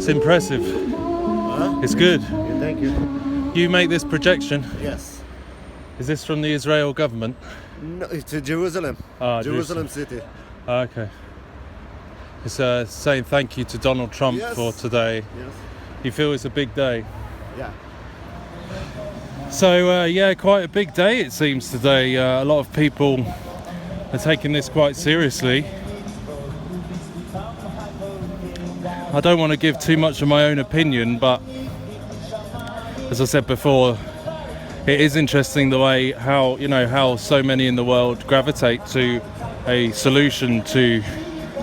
It's impressive. It's good. Yeah, thank you. You make this projection. Yes. Is this from the Israel government? No, it's Jerusalem. Jerusalem city. Okay. It's saying thank you to Donald Trump for today. Yes. You feel it's a big day? Yeah. So yeah, quite a big day it seems today. A lot of people are taking this quite seriously. I don't want to give too much of my own opinion, but as I said before, it is interesting the way how so many in the world gravitate to a solution to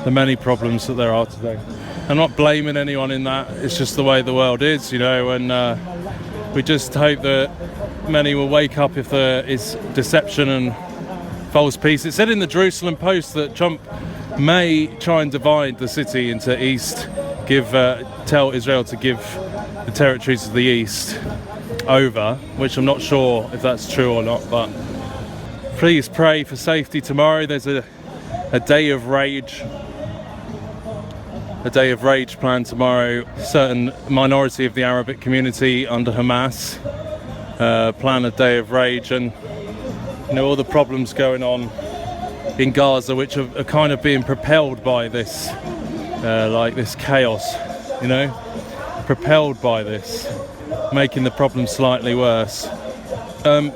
the many problems that there are today. I'm not blaming anyone in that, it's just the way the world is, and we just hope that many will wake up if there is deception and false peace. It said in the Jerusalem Post that Trump may try and divide the city into east, tell Israel to give the territories of the east over, which I'm not sure if that's true or not, but please pray for safety tomorrow. There's a day of rage. A day of rage planned tomorrow. Certain minority of the Arabic community under Hamas plan a day of rage, and all the problems going on in Gaza, which are kind of being propelled by this, this chaos, propelled by this, making the problem slightly worse.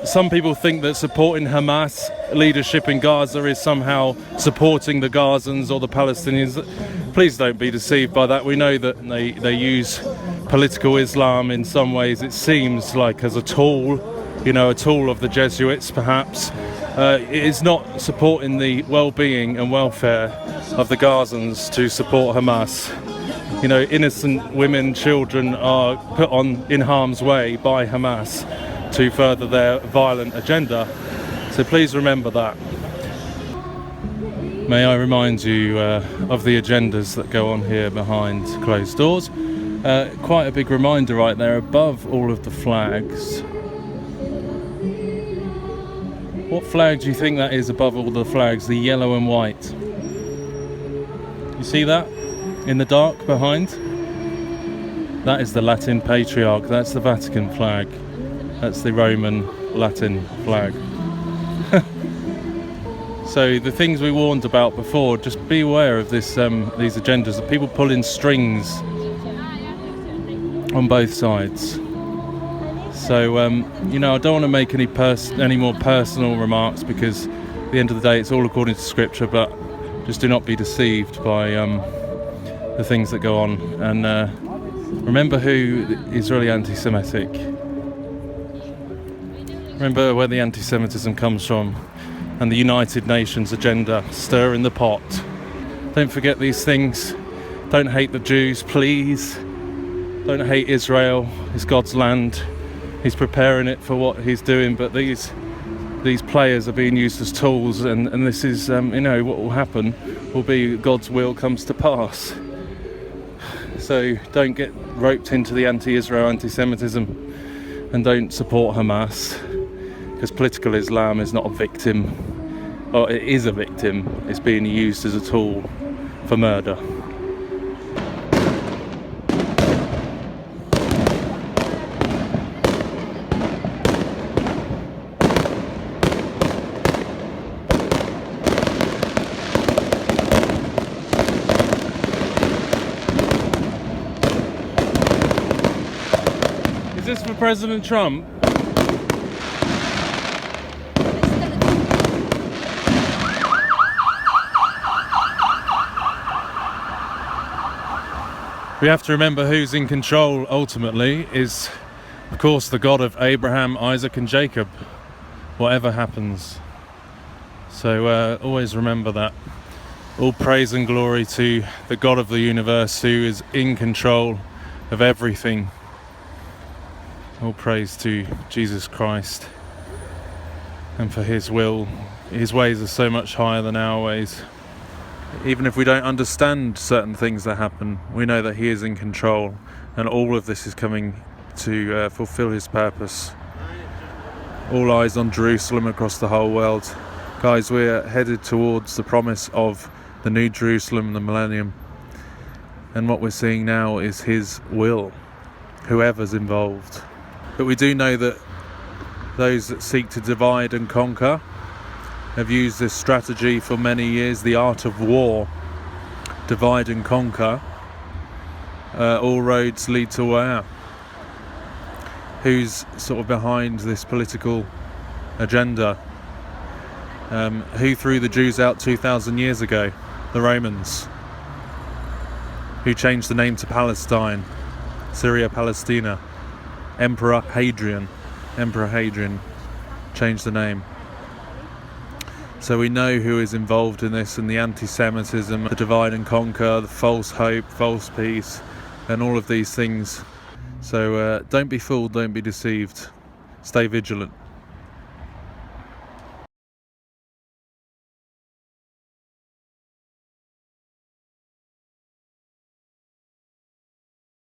Some people think that supporting Hamas leadership in Gaza is somehow supporting the Gazans or the Palestinians. Please don't be deceived by that. We know that they use political Islam in some ways, it seems like, as a tool, a tool of the Jesuits perhaps. It is not supporting the well-being and welfare of the Gazans to support Hamas. Innocent women, children are put in harm's way by Hamas to further their violent agenda. So please remember that. May I remind you of the agendas that go on here behind closed doors. Quite a big reminder right there above all of the flags. What flag do you think that is above all the flags? The yellow and white. You see that in the dark behind? That is the Latin Patriarch. That's the Vatican flag. That's the Roman Latin flag. So the things we warned about before, just be aware of these agendas, that people pull in strings on both sides. So, I don't want to make any more personal remarks, because at the end of the day it's all according to Scripture, but just do not be deceived by the things that go on. And remember who is really anti-Semitic. Remember where the anti-Semitism comes from, and the United Nations agenda, stir in the pot. Don't forget these things. Don't hate the Jews, please. Don't hate Israel. It's God's land. He's preparing it for what he's doing, but these players are being used as tools, and this is, what will happen will be God's will comes to pass. So don't get roped into the anti-Israel, anti-Semitism, and don't support Hamas, because political Islam is not a victim, or it is a victim. It's being used as a tool for murder. Is this for President Trump? We have to remember who's in control ultimately is, of course, the God of Abraham, Isaac and Jacob, whatever happens. So always remember that. All praise and glory to the God of the universe, who is in control of everything. All praise to Jesus Christ and for his will. His ways are so much higher than our ways. Even if we don't understand certain things that happen, we know that he is in control, and all of this is coming to fulfill his purpose. All eyes on Jerusalem across the whole world. Guys, we're headed towards the promise of the New Jerusalem, the millennium. And what we're seeing now is his will, whoever's involved. But we do know that those that seek to divide and conquer have used this strategy for many years, the art of war. Divide and conquer. All roads lead to where? Who's sort of behind this political agenda? Who threw the Jews out 2,000 years ago? The Romans. Who changed the name to Palestine? Syria, Palestina. Emperor Hadrian changed the name. So we know who is involved in this, and the anti-Semitism, the divide and conquer, the false hope, false peace, and all of these things. So don't be fooled, don't be deceived. Stay vigilant.